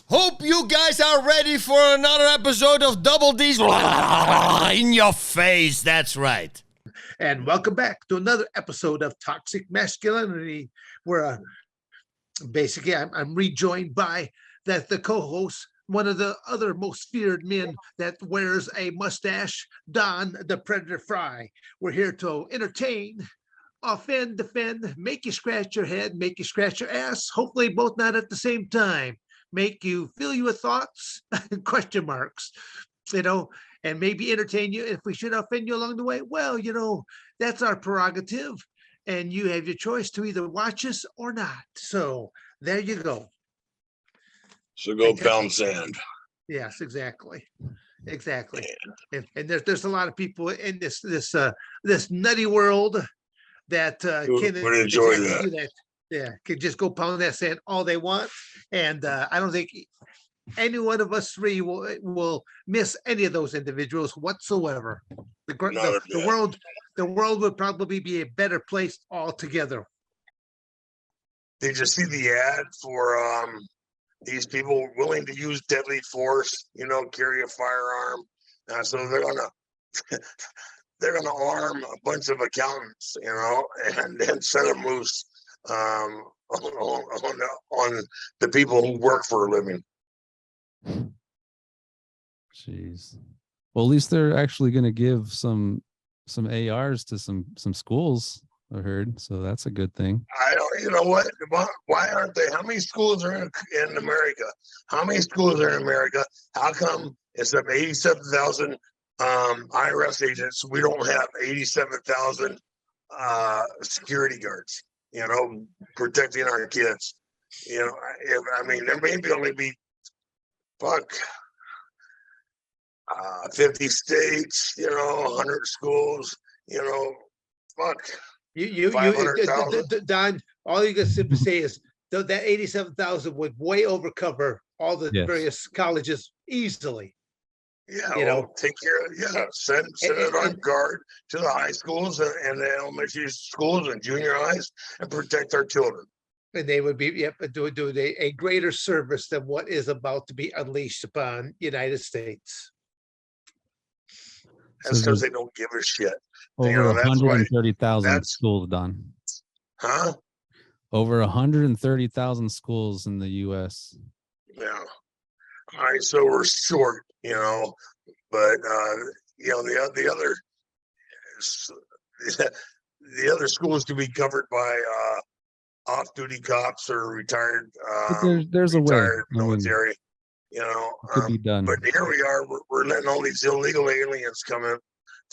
Hope you guys are ready for another episode of Double D's in your face. That's right. And welcome back to another episode of Toxic Masculinity, where basically I'm rejoined by the co-host, one of the other most feared men that wears a mustache, Don the Predator Frye. We're here to entertain, offend, defend, make you scratch your head, make you scratch your ass, hopefully both not at the same time, make you fill you with thoughts, question marks, and maybe entertain you. If we should offend you along the way, well, that's our prerogative, and you have your choice to either watch us or not. So there you go. So go pound sand. Yes, exactly. And there's a lot of people in this nutty world that would enjoy that. Yeah, could just go pound that sand all they want, and I don't think any one of us three will miss any of those individuals whatsoever. The world would probably be a better place altogether. Did you see the ad for these people willing to use deadly force? Carry a firearm. So they're gonna arm a bunch of accountants, and then send them loose on the people who work for a living. Jeez. Well, at least they're actually going to give some ARs to some schools, I heard. So that's a good thing. I don't. You know what? Why aren't they? How many schools are in America? How many schools are in America? How come instead of 87,000 IRS agents, we don't have 87,000 security guards? Protecting our kids. There may only be 50 states, 100 schools, You 500,000. Don, all you can simply say is that 87,000 would way overcover all the various colleges easily. Yeah, take care of send it on guard to the high schools and the elementary schools and junior highs and protect our children. And they would be doing a greater service than what is about to be unleashed upon United States. That's because they don't give a shit. Over 130,000 schools done. Huh? Over 130,000 schools in the U.S. Yeah. All right, so we're short, but the other schools can be covered by off-duty cops or retired. There's a way. Military. Could be done. But here we are. We're letting all these illegal aliens come in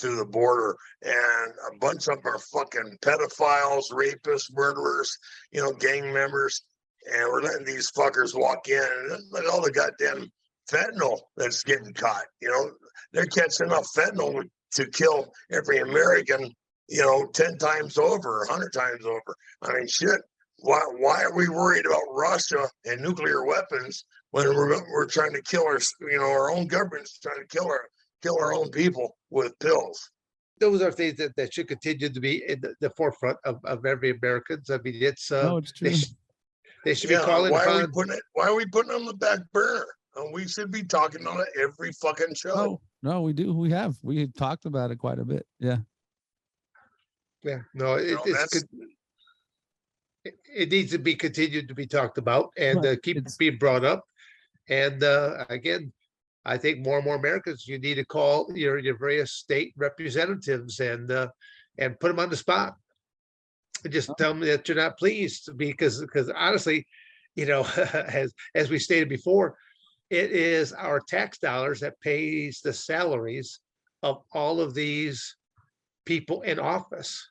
to the border, and a bunch of them are fucking pedophiles, rapists, murderers, gang members. And we're letting these fuckers walk in, and look at all the goddamn fentanyl that's getting caught. They're catching enough fentanyl to kill every American, 10 times over, 100 times over. I mean, shit. Why are we worried about Russia and nuclear weapons when we're trying to kill our own government's trying to kill our own people with pills? Those are things that should continue to be in the forefront of every Americans. I mean, it's true. They should be calling. Why are we putting it on the back burner? We should be talking about it every fucking show. Oh, no, we do. We talked about it quite a bit. Yeah. Yeah. No, it needs to be continued to be talked about and keep being brought up. And again, I think more and more Americans, you need to call your various state representatives and put them on the spot. And just tell them that you're not pleased because honestly, as we stated before, it is our tax dollars that pays the salaries of all of these people in office.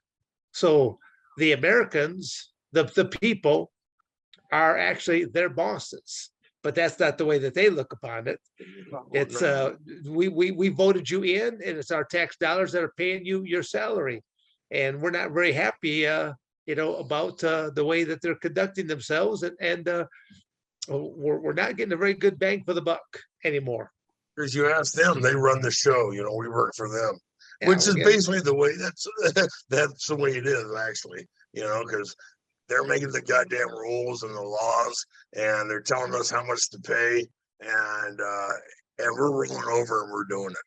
So the Americans, the people, are actually their bosses, but that's not the way that they look upon it. It's we voted you in, and it's our tax dollars that are paying you your salary, and we're not very happy, about the way that they're conducting themselves, and we're not getting a very good bang for the buck anymore. Because you ask them, they run the show. We work for them, which is basically the way. That's the way it is, actually. Because they're making the goddamn rules and the laws, and they're telling us how much to pay, and we're rolling over and we're doing it.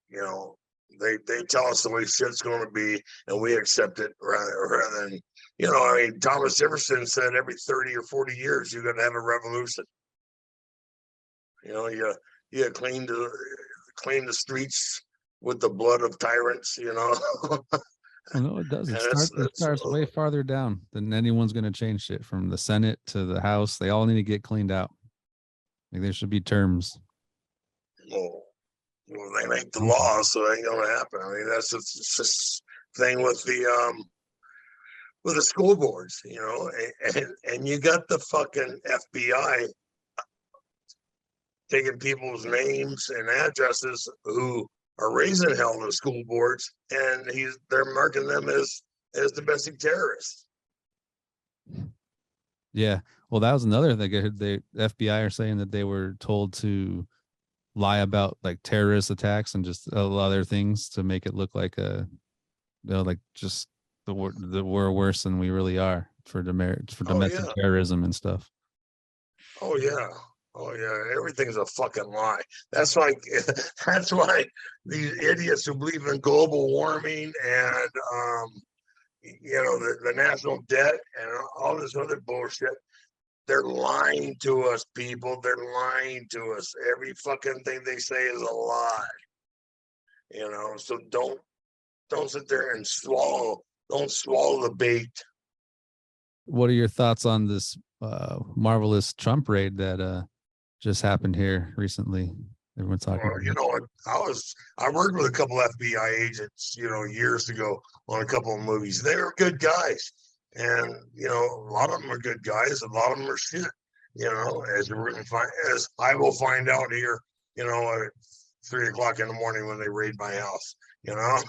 You know, they tell us the way shit's going to be, and we accept it rather than, you know, I mean, Thomas Jefferson said every 30 or 40 years you're going to have a revolution. You know, you clean the streets with the blood of tyrants. You know. Well, no, it does. It starts way farther down than anyone's going to change shit. From the Senate to the House, they all need to get cleaned out. Like there should be terms. Well, they make the law, so it ain't gonna happen. I mean, that's just thing with the school boards, you know, and you got the fucking FBI taking people's names and addresses who are raising hell in the school boards, and they're marking them as domestic terrorists. Yeah, well, that was another thing. The FBI are saying that they were told to lie about like terrorist attacks and just a lot of other things to make it look like like just we're worse than we really are for domestic terrorism and stuff. Oh yeah, everything's a fucking lie. That's why these idiots who believe in global warming and you know, the national debt and all this other bullshit. They're lying to us, people. They're lying to us. Every fucking thing they say is a lie. You know, so don't sit there and don't swallow the bait. What are your thoughts on this marvelous Trump raid that just happened here recently? Everyone's talking about. You know, I worked with a couple FBI agents, you know, years ago on a couple of movies. They were good guys. And, you know, a lot of them are good guys. A lot of them are shit, you know, as I will find out here, you know, at 3 o'clock in the morning when they raid my house, you know,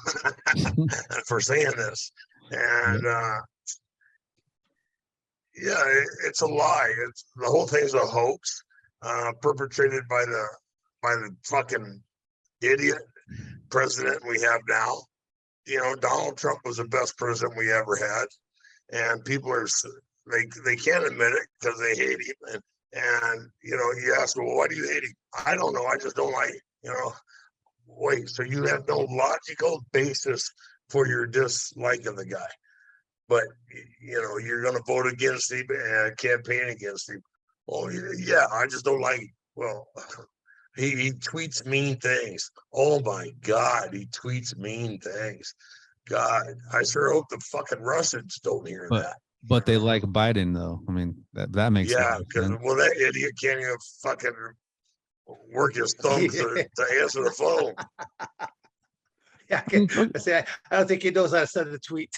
for saying this. And, yeah, it's a lie. The whole thing's a hoax, perpetrated by the fucking idiot president we have now. You know, Donald Trump was the best president we ever had. And people they can't admit it because they hate him. And you know, you ask, well, why do you hate him? I don't know. I just don't like, you know. Wait, so you have no logical basis for your dislike of the guy, but you know, you're going to vote against him and campaign against him. Well, yeah, I just don't like him. Well, he tweets mean things. Oh my God, he tweets mean things. God, I sure hope the fucking Russians don't hear that. But they like Biden, though. I mean, that makes sense. Because that idiot can't even fucking work his thumb to answer the phone. Yeah, I don't think he knows how to send a tweet.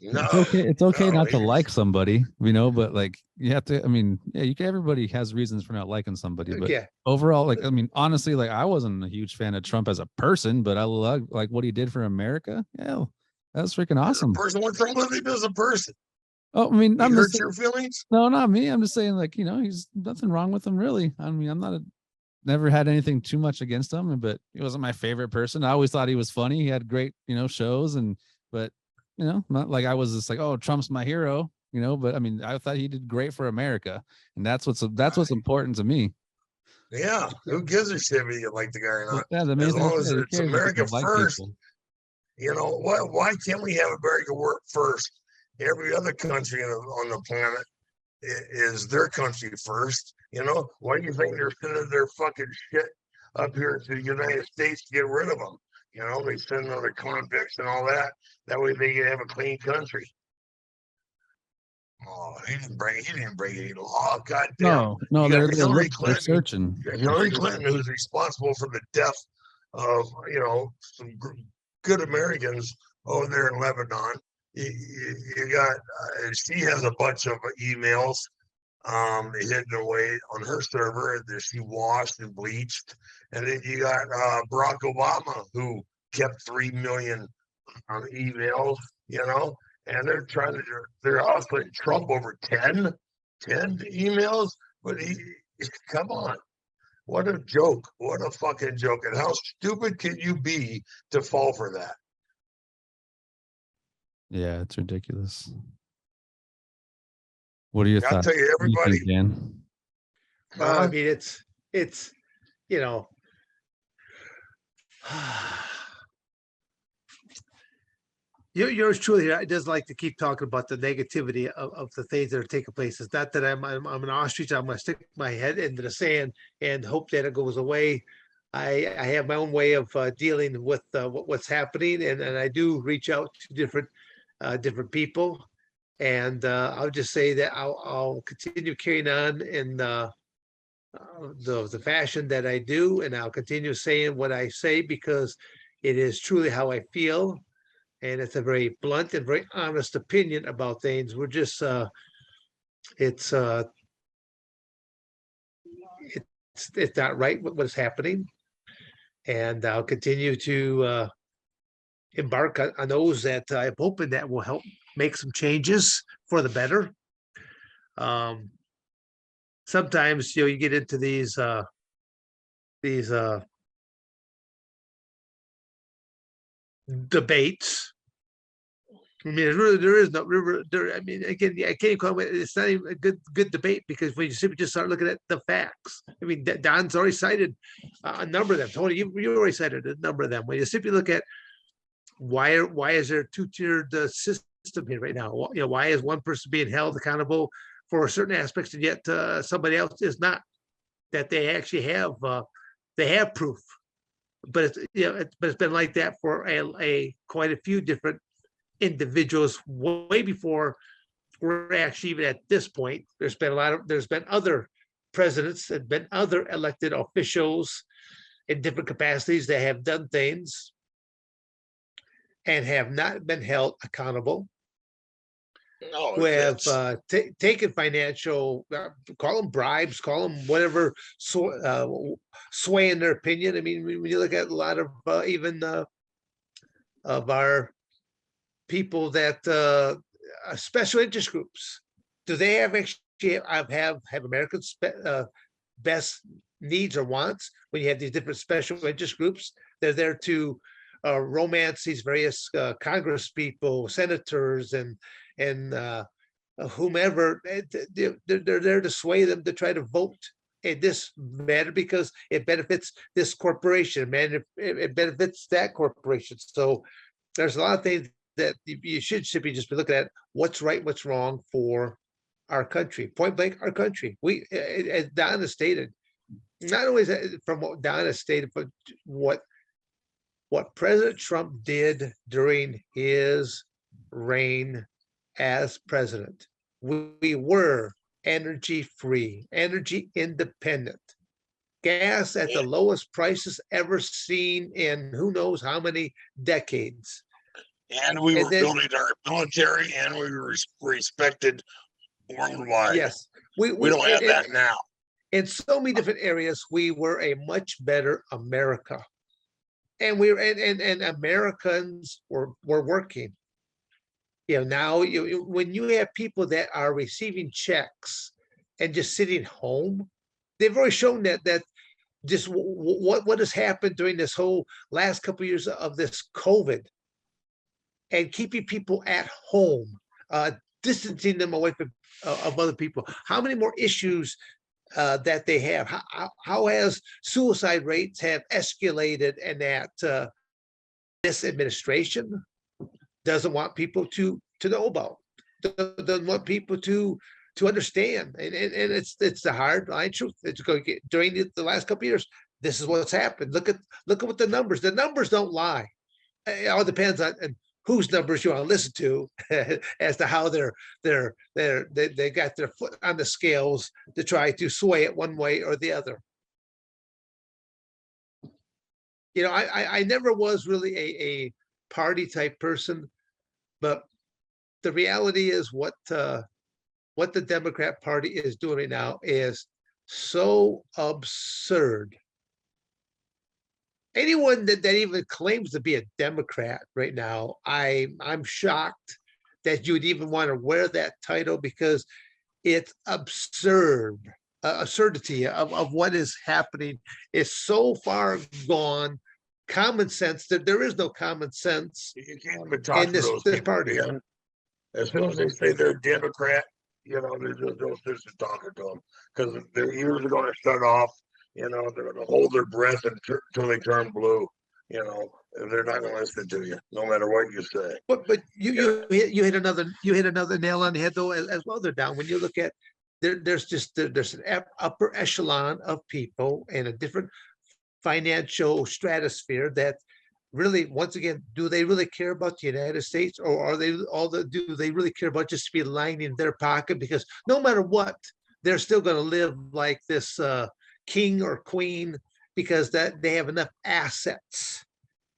No, it's okay not to like somebody, you know, but like you have to. I mean, yeah, everybody has reasons for not liking somebody, but overall, like, I mean, honestly, like I wasn't a huge fan of Trump as a person, but I love like what he did for America. Yeah, that was freaking awesome. Person, what's wrong with him as a person? Oh, I mean, I'm hurt your feelings? No, not me. I'm just saying, like, you know, he's nothing wrong with him, really. I mean, never had anything too much against him, but he wasn't my favorite person. I always thought he was funny. He had great, you know, shows, but you know, not like I was just like, oh, Trump's my hero, you know. But I mean, I thought he did great for America, and that's what's important to me. Yeah, who gives a shit if you like the guy or not? Yeah, as long as it's America first. You know, why can't we have America work first? Every other country on the planet is their country first. You know, why do you think they're sending their fucking shit up here to the United States to get rid of them? You know, they send other convicts and all that. That way they can have a clean country. Oh, he didn't break any law. God damn. No, they're searching. Hillary Clinton, who's responsible for the death of, you know, some good Americans over there in Lebanon. You got, she has a bunch of emails hidden away on her server that she washed and bleached. And then you got Barack Obama, who kept 3 million emails, you know, and they're offering Trump over 10 emails. But come on. What a joke. What a fucking joke. And how stupid can you be to fall for that? Yeah, it's ridiculous. What are your I'll thoughts? tell you, What do you everybody. think, Dan? Well, I mean, it's, you know, yours truly doesn't like to keep talking about the negativity of the things that are taking place. It's not that I'm an ostrich. I'm gonna stick my head into the sand and hope that it goes away. I have my own way of dealing with what's happening, and I do reach out to different people, and I'll just say that I'll continue carrying on in the fashion that I do, and I'll continue saying what I say because it is truly how I feel, and it's a very blunt and very honest opinion about things. We're just it's it's not right what is happening, and I'll continue to embark on those that I'm hoping that will help make some changes for the better. Sometimes you get into these debates. I mean, there is no there. I mean, again, I can't even call it. It's not even a good debate because when you simply just start looking at the facts. I mean, Don's already cited a number of them. Tony, you already cited a number of them. When you simply look at why is there a two-tiered system here right now? Why is one person being held accountable for certain aspects and yet somebody else is not? That they actually have proof, but it's been like that for a quite a few different individuals way before we're actually even at this point. There's been other presidents, there's been other elected officials in different capacities that have done things and have not been held accountable, No, who have it's taken financial, call them bribes, call them whatever, sway in their opinion. I mean, when you look at a lot of even of our people that special interest groups, do they have actually have Americans' best needs or wants? When you have these different special interest groups, they're there to romance these various Congress people, senators, and whomever. They're there to sway them to try to vote in this matter because it benefits this corporation, man. It benefits that corporation. So there's a lot of things that you should be just be looking at what's right, what's wrong for our country. Point blank, our country. We, as Don has stated, not only is that from what Don has stated, but what President Trump did during his reign as president. We were energy free, energy independent, gas at the lowest prices ever seen in who knows how many decades. and we were building our military, and we were respected worldwide. Yes, we don't have that now. In so many different areas, we were a much better America, and we were and Americans were working. Now when you have people that are receiving checks and just sitting home, they've already shown that just what has happened during this whole last couple of years of this COVID and keeping people at home, distancing them away from of other people. How many more issues that they have? How has suicide rates have escalated, and that this administration doesn't want people to know about, doesn't want people to understand, and it's the hard line truth. It's going to get during the last couple of years. This is what's happened. Look at what the numbers don't lie. It all depends on whose numbers you want to listen to as to how they got their foot on the scales to try to sway it one way or the other. I never was really a party type person, but the reality is what the Democrat Party is doing right now is so absurd. Anyone that even claims to be a Democrat right now, I'm shocked that you would even want to wear that title, because it's absurd. Absurdity of what is happening is so far gone common sense. That there is no common sense You can't even talk in to this those this people, party. man. As soon as they say they're a Democrat, there's just no sense in talking to them because their ears are going to shut off. They're going to hold their breath until they turn blue. And they're not going to listen to you, no matter what you say. But you hit another nail on the head though as well. They're down when you look at there's an upper echelon of people in a different financial stratosphere that really, once again, do they really care about the United States, or are they do they really care about just be lining their pocket? Because no matter what, they're still going to live like this king or queen because that they have enough assets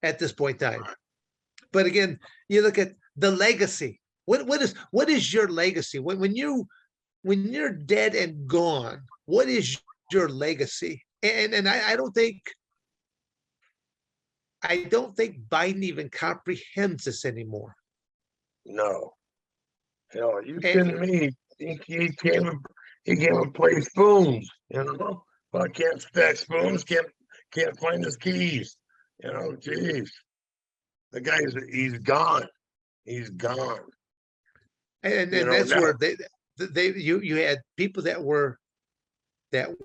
at this point in time. But again, you look at the legacy. What is your legacy when you're dead and gone? What is your legacy? And I don't think Biden even comprehends this anymore. No. Hell, you kidding me? He can't play spoons, but can't stack spoons, can't find his keys. Jeez. The guy's he's gone. He's gone. And that's where you had people that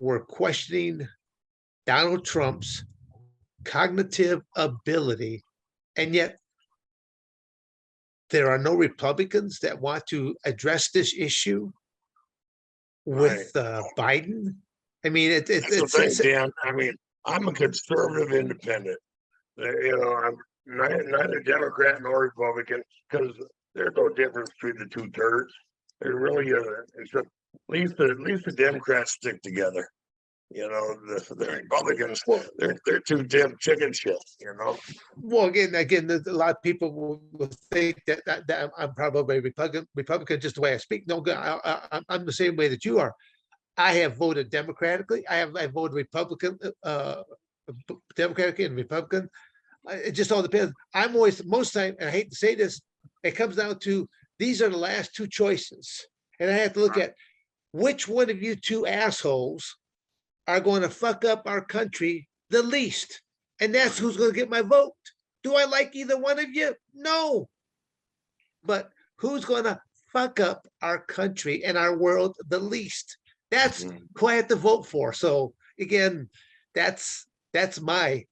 were questioning Donald Trump's cognitive ability, and yet there are no Republicans that want to address this issue with Biden. I mean, it's Dan. I mean, I'm a conservative independent. I'm neither Democrat nor Republican because there's no difference between the two turds. There really isn't. Except at least the Democrats stick together. The Republicans, they're too damn chicken shit. Well, again, a lot of people will think that I'm probably Republican just the way I speak. No, I'm the same way that you are. I have voted democratically. I voted Republican, Democratic and Republican. It just all depends. I'm always most time, and I hate to say this, it comes down to these are the last two choices, and I have to look at which one of you two assholes are going to fuck up our country the least, and that's who's going to get my vote. Do I like either one of you? No, but who's going to fuck up our country and our world the least? That's who I have to vote for. So again, that's my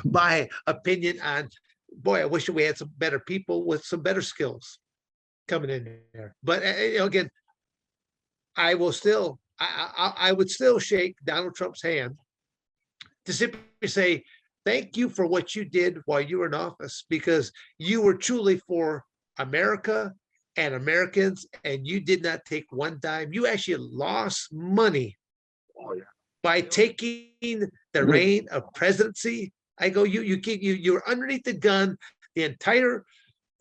my opinion on. Boy, I wish we had some better people with some better skills coming in there. But again, I will still, I would still shake Donald Trump's hand to simply say thank you for what you did while you were in office, because you were truly for America and Americans, and you did not take one dime. You actually lost money by taking the reign of presidency. I go, you were underneath the gun the entire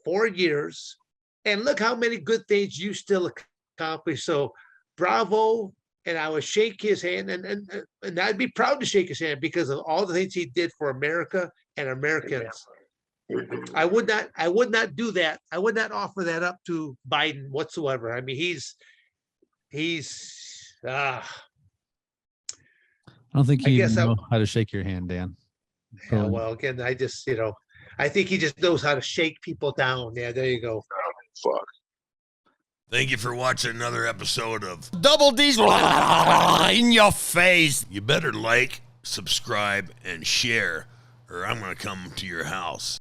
4 years, and look how many good things you still accomplished. So bravo. And I would shake his hand, and I'd be proud to shake his hand because of all the things he did for America and Americans. I would not do that. I would not offer that up to Biden whatsoever. I mean, he's I don't think you know how to shake your hand, Dan. Yeah, well, again, I just, I think he just knows how to shake people down. Yeah, there you go. Fuck. Thank you for watching another episode of Double D's in your face. You better like, subscribe, and share, or I'm going to come to your house.